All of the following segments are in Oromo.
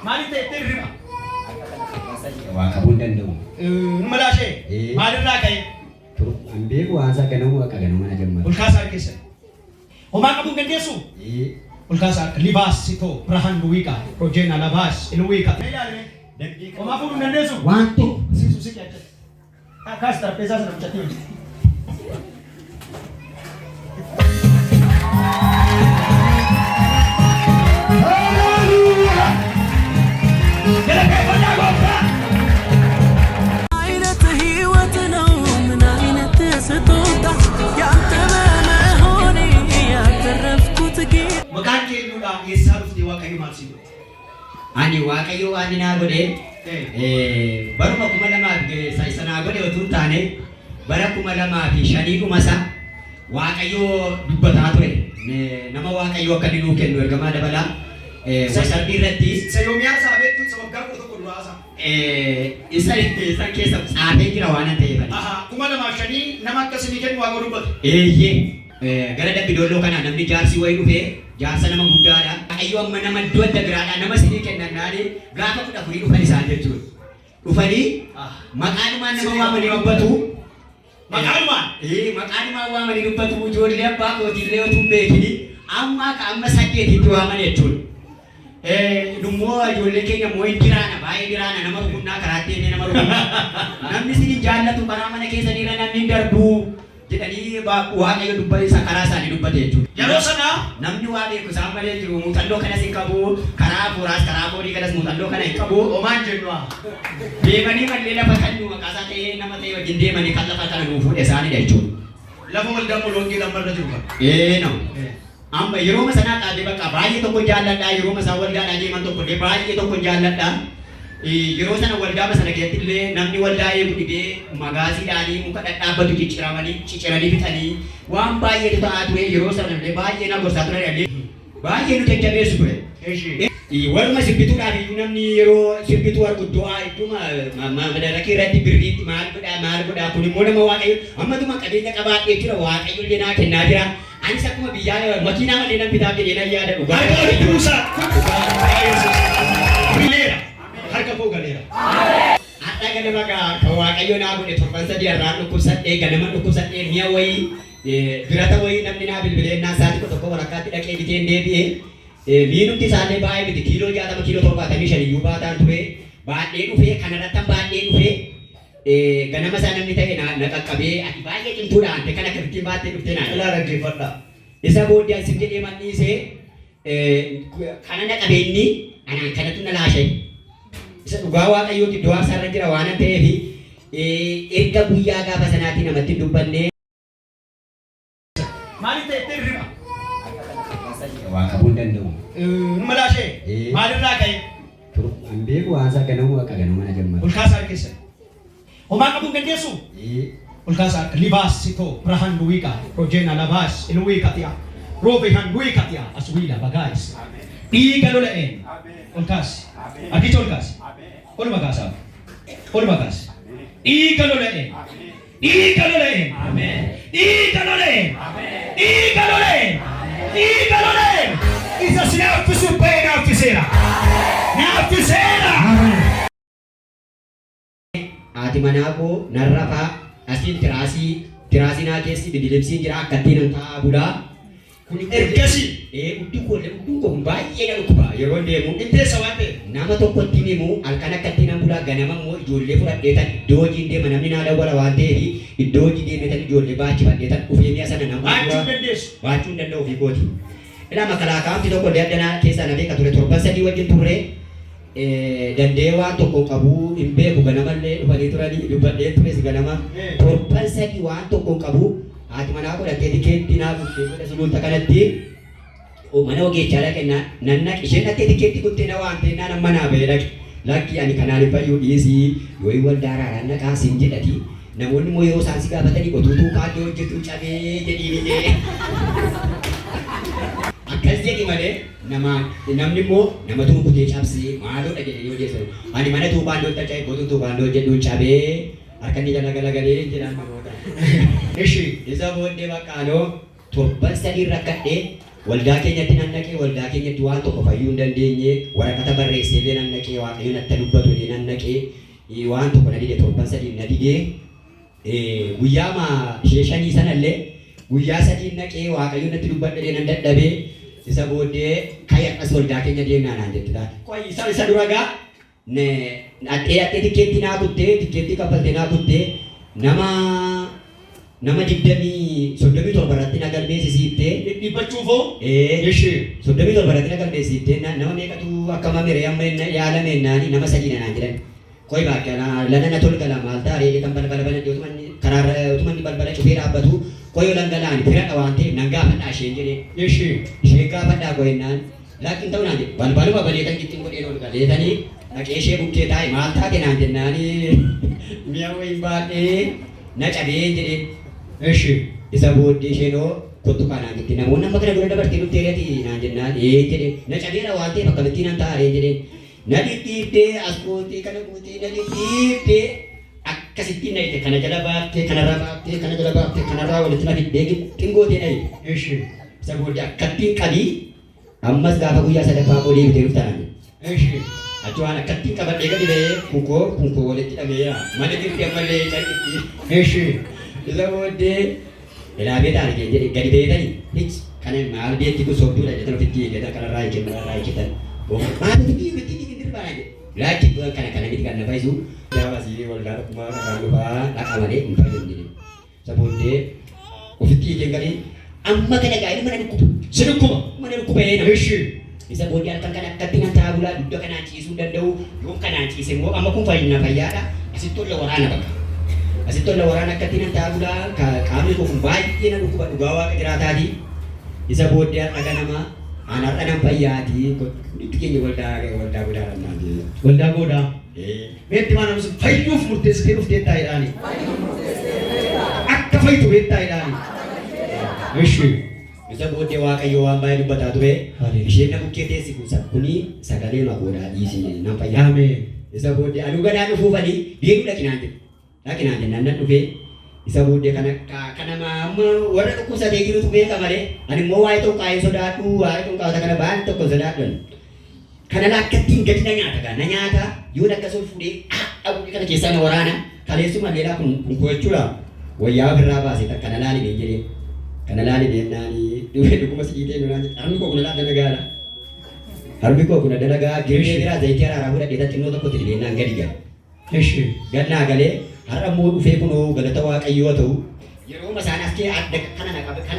Maaliif ta'e hirriba? Waa qabuun danda'u. Malaashee maalirraa ka'e? An beeku haasaa ganamuu akka ganamana jammatu. Olkaasaa harkisa. Homaa qabuun dandeessu? Olkaasaa libaas sitoo Birhaan Luwiiqaa Rojeena Labaas Luwiiqaa. Homaa fuudhuu dandeessu? Waan tokko. Siisu si qeecha. Kaas tarpeessaa sana bichattee. Ani Waaqayyo waan naa godhe baruma 2000 sanaa godhe otoo taane bara 2005 dhumasa Waaqayyo dubbataa ture nama Waaqayyo akka inni nuu kennu ergamaa dabalaa wasarbii irratti Sayoomiyaa saabeettu isa waggaa 11 isa keessa saatee jira waan ta'eef 2005 nama akkasii kennu waa dubbatu gara dabbidooloo kana namni jaarsi wayii dhufee jaarsa nama guddaadha. Waaqayyo amma nama iddoo adda biraadha nama sinii kennannaani gaafa kudha furii dhufan isaan jechuudha. Dhufanii maqaanumaan nama waamanii dubbatu. Maqaanumaan? Maqaanumaan waamanii dubbatu ijoollee abbaa kootiillee otoo hin beekini amma 8tti waaman jechuudha. Dhummoo ijoollee keenya immoo hin diraana baay'ee diraana nama rukunnaa karaatti inni nama rukunnaa. Namni sinii jaallatu karaa mana keessaniirra namni hin darbu. Jedhanii Waaqayyo dubbate isa karaa isaanii dubbate jechuudha. Yeroo sana namni waa beeku isaan malee jiru muuxannoo kanas hin qabu karaa hafuuraas karaa foonii kanas muuxannoo kana hin qabu. Homaan jennu deemanii mallee lafa kan nu maqaasaa ta'ee nama ta'e wajjin deemanii kan lafa kana nuu fuudhe isaanidha jechuudha. Lafa waldaa molonqii lammarra jiru kan. No. Amma yeroo sanaa qaadee bakka baay'ee tokko jaalladhaa yeroo isaa waldaadhaa deeman tokko illee baay'ee tokko jaalladhaa. Yeroo sana waldaa sana keessatti illee namni waldaa eegu dhibee magaasiidhaanii muka dhadhaabbatu cicciranii fixanii waan baay'eetu ta'aa ture yeroo sana illee baay'ee na gorsaa ture illee baay'ee nu jajjabeessu ture. Waluma sirbituudhaaf iyyuu namni yeroo sirbitu arguddoo idduma madarakii irratti birriitti maal godhaa kun immoo nama Waaqayyo ammatuma qabeenya qabaadhee jira Waaqayyo illee naa kennaa jira. Anis akkuma biyyaa makiinaa malee nan bitaaf jedhee nan yaada dhugaa. Harka koo galeera. Haadha ganama kan Waaqayyo naa godhe torban sadii irraan dhukkubsadhee ganama dhukkubsadhee mi'a wayii birata wayii namni naa bilbilee naa sa'aatii tokko walakkaatti dhaqee biteen deebi'ee miinumti isaallee baay'ee miti kiiloo 60 kiiloo 75 iyyuu baataan ture baadhee dhufee kanarratti baadhee dhufee ganama isaa namni ta'e na qaqqabee ati baay'ee cimtuudhaan kan akkasittiin baattee dhuftee naa ilaa dhaggeeffadha. Isa booddee asin jedhee manniisee kana na qabeenyi anaan kanatu na laashee. Isa dhugaa Waaqayyooti du'aa isaarra jira waan ta'eef erga guyyaa gaafa sanaatti namatti dubbannee. Maaliif ta'e hirriba? Waa qabuun danda'u. Malaashee maalirraa ka'e? An beeku haasaa ganamuu akka ganamana jammatu. Olkaasaa harkisa. Homaa qabuun dandeessu? Olkaasaa harka libaas sitoo Birhaan Luwiiqaa Rojeena Labaas Luwiiqaa Roobehan Luwiiqaa Aswiila Bagaayis. Dhiiga lola'een. Olkaas. Akicha olkaas. Olma kaasaaf. Olma kaas. Dhiiga lola'een. Dhiiga lola'een. Dhiiga lola'een. Dhiiga lola'een. Dhiiga lola'een. Isa si naaffisuuf ba'ee naaffiseera. Naaffiseera. Haati manaa koo narrafaa asiin tiraasii naa keessi didilibsiin jira akkattiin an taa'aa bulaa. Kun ergasii udduun kun baay'ee na dhukkuba yeroo deemu inteessa waan ta'e nama tokkotti himu halkan akkattiin an bulaa ganama immoo ijoollee fudhadheetan iddoo hojiin deema namni naa dawwala waan ta'eef iddoo hojii deemetan ijoollee baachifadheetan dhufee mi'a sana nama baachuu hin danda'u ofii kooti. Ilaa makalaakaamti tokko illee addanaa keessaa na beeka ture torban sadii wajjin turre dandee waan tokko qabu hin beeku ganamallee dhufanii turanii dubbadhee tures ganama torban sadii waan tokko qabu. Haati manaa godhattee tikeetti naa guuttee godha sululta kanatti mana ogeechaa dhaqe nanna isheen dhattee tikeetti guuttee na waan ta'e naan manaa ba'ee dhaqe lakki ani kanaan hin fayyuu dhiisii yoo waldaa raaraan naqaa siin jedhati namoonni immoo yeroo isaan si gaafatanii otuutuu kaadii hojjetu cabee jedhiini jee akkas jedhi malee namni immoo nama tuukutee cabsee maaloodha jedhee yoo jeessu ani mana tuubaandoo taca'e gootu tuubaandoo jedhuun cabee harkanni jala galagalee jedhaan namoota. Isa booddee bakkaanoo torban sadii rakkadhee waldaa keenyatti nan dhaqee waldaa keenyatti waan tokko fayyuu hin dandeenye waraqata barreessee illee nan dhaqee waaqayyoon akka dubbatu illee nan dhaqee waan tokko na dide torban sadii na didee guyyaama ishee shanii sanallee guyyaa sadii dhaqee waaqayyoon natti dubbadhe nan dadhabee isa booddee kayya as waldaa keenya deemnaa naan jette taate. Qoy isa dura gaa adhee tikkeetti naa kuttee tikkeetti kaffaltee naa kuttee nama 37 irratti na galmeessisiiftee dhibbachuufoo? Ishee 37 irratti na galmeessisiiftee nama meeqatu akka mamire amma yaalame naani nama 3 naan jedhan. Qoy baakana lana na tolga lama altaaree kan balbala utumanni karaarra utumanni balbala cufee dhaabbatu qoyo langalaan firadha waan ta'eef nan gaafadhaa isheen jedhee. Ishee gaafadhaa qoyennaan laakiin ta'u naan jedhe balbaluma baleetan gittiin godheen ol galeetanii dhaqee ishee bukkee taa'e maal taate naan jennaanii mi'a wayii baadhee na cabee jedhee. Isa booddee isheenoo kottu kanaan gitti namoonni amma kana dura dabartee nutti dheerati naan jennaan jedhee na cabeera waan ta'eef akkamittiin nan taa'ee jedhee. Na dhidhiiftee as gootee kana gootee na dhidhiiftee akkasittiin na hiite kana jala baaftee kanarraa baaftee kana jala baaftee kanarraa walitti na fiddee gixxiin gootee na hiite. Isa booddee akkattiin qabii ammas gaafa guyyaa sadaffaa koo deebitee dhuftaan. Achi waan akkattiin qabadhee gadi ba'ee kunkoo walitti dhabeera mana jirti ammallee callitti. Isa booddee ilaabee taane jedhe gadi ba'eetanii kana maal beekti kun soobduudha jedhan ofitti eeggatan kanarraa eeggetan. Maaliif laakiin kana miti kan nafaisu jawab sih waldaa kuma kan lupa tak amane lupa jadi sabunde ofitti jenggali amma kana gaya mana dukku bayena bisa bodi akan kana katingan tabula duduk kana cisu dan dau yung kana cise mo amma kun fayna fayada asito la warana katingan tabula kami ko kun bayi na dukku ba dugawa ka jira tadi bisa bodi akan nama anak anak payadi itu kayaknya waldaa godaan nanti. Waldaa godaa. Meetti mana musu fayyuuf murteessitee dhuftee taa'edhaani. Akka fayyitu beektaa'edhaani. Isa booddee waaqayyo waan baay'ee dubbataa ture. Isheen na bukkee teessi kuni sagalee magoodhaa dhiisii nan fayyaame. Isa booddee aduu gadaan dhufuufanii deemuu dhaqinaan jennaan nan dhufee. Isa booddee kana warra dhukkubsatee jirutu beeka malee ani immoo waa'ee tokko sodaadhu waa'ee tokko kana baan tokko sodaadhu. Kana lakkattiin gadi na nyaata yoo akka sol fuudhee dhabuudhi kana keessaa na waraana kaleessuma leelaa kun jechuudha wayyaa ofirraa baasee kana laali bee jedhee kana laali beennaanii dhuguma sigiitee nunaan harmi koo kun dalagaadha harmi koo kun dalagaa girishee biraa zayitii araaraa fudhadhee taxinnoo tokkotti dhibeennaan gadi gala gannaa galee har'a immoo dhufee kunoo galata waaqayyoo ta'u yeroo masaan as kee adda kana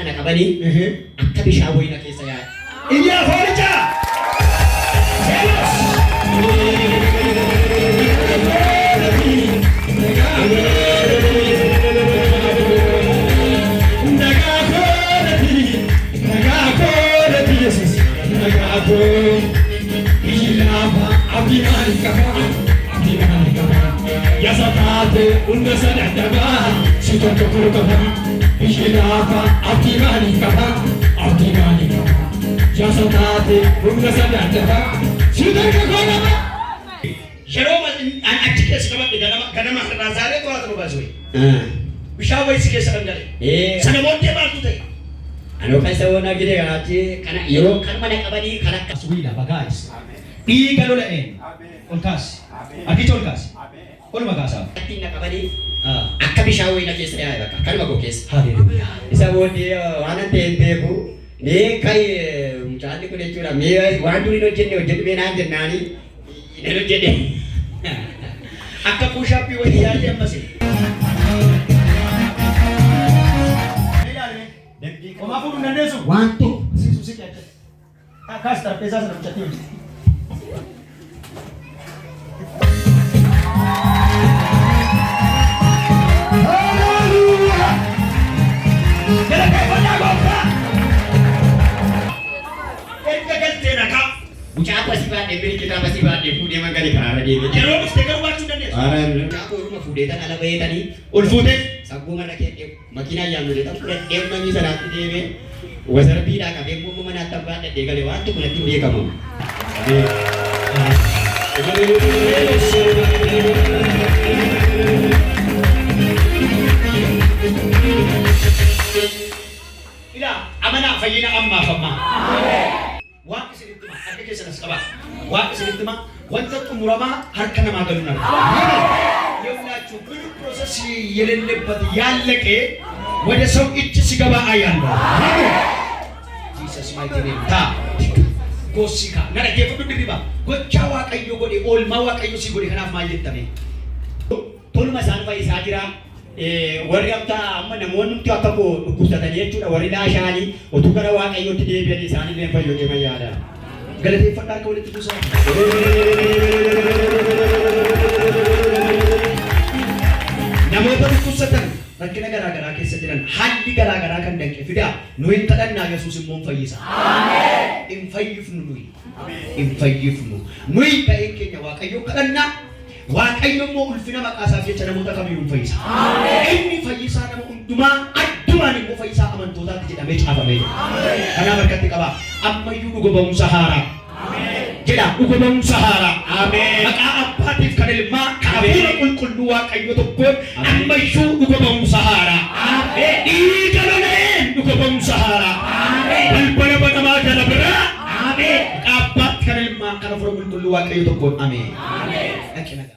na qabanii akka bishaan wayina keessa yaa'e. Iyyaa foolichaa! Ya sakate unna sadaba sito kokoro kaba bishirafa abdimani kaba ya sakate unna sadaba sito kokoro kaba Sheroma an akike sekabate ganama razale to atro basoi bishawai sike sakandale sana monte baltu tai ano kan sawona gide ganati kana yo kan mana kabani kana kaswila bagais di galola en olkas akito olkas Ol magasa. Katina kabadi akka bishaan wayina keessa yaa'e bakka kanuma koo keessa. Haleluuyaa. Isa booddee waan ta'eef mee kai mucaalli kun jechuudha mee waan durii hojjedhu beenaan jennaanii hin hojjedhe. Akka push-up wayii yaalli ammasi. Omaa fuudhu dandeessu? Waan tokko. Siisu si qeecha. Akkas tarpeessaa sana mucatti. Mucaa pasti baadhee biri kita pasti baadhee fuudhee magaalii karaarra deemee. Yeroo dhuftee garuu baachuu dandeessu. Mucaa kooruma fuudhee tan ala baheetanii ol fuutee saggoo marra kee makiinaa yaamnu tan fudhadhee namni sanaatti deemee wasarbiidhaa qabee immoo manaatti abbaa dhadhee galee waan tokko natti hin beekamu. Ila Amana fayyina amma famma. Waan isinitti ma akka keessanas qaba. Waan isinitti ma wanta xumuramaa harka namaa galuun arga. የሁላችሁ ብዙ ፕሮሰስ የሌለበት ያለቀ ወደ ሰው እጅ ሲገባ አያለሁ። ጂሰስ ማይቲ ኔም ታ ጎሲካ ነረጌፉ ድሪባ ጎቻ ዋቀዮ ጎዴ ኦልማ ዋቀዮ ሲጎዴ ከናፍ ማየተሜ ቶልማ ሳንፋ ኢሳጅራ warri amta amma namoonni akka ko dhukkubsatan jechuudha warri laashaanii utuu gara waaqayyootti deebi'an isaanii leen fayyadee mayyaadha. Galateeffadhaa akka walitti buusan. Namoota dhukkubsatan rakkina garaa garaa keessa jiran haalli garaa garaa kan danqe fidaa nuyi kadhannaa Yesuus immoo fayyisa. Hin fayyifnu nuyi. Hin fayyifnu. Nuyi ta'ee keenya waaqayyoo kadhannaa waaqayyo immoo ulfina maqaasaaf jecha namoota kamiyyuu fayyisa. Inni fayyisaa nama hundumaa addumaan immoo fayyisaa amantootaatti jedhamee caafamee jira. Kanaaf harkatti qaba. Ammayyuu dhuga ba'umsa haaraa. Jedha dhuga ba'umsa haaraa. Maqaa abbaatiif kan ilmaa hafuura qulqulluu waaqayyo tokkoon ammayyuu dhuga ba'umsa haaraa. Dhiiga loleen dhuga ba'umsa haaraa. Balbala banamaa jala biraa. Maqaa abbaatti kan ilmaa kan hafuura qulqulluu waaqayyo tokkoon ameen.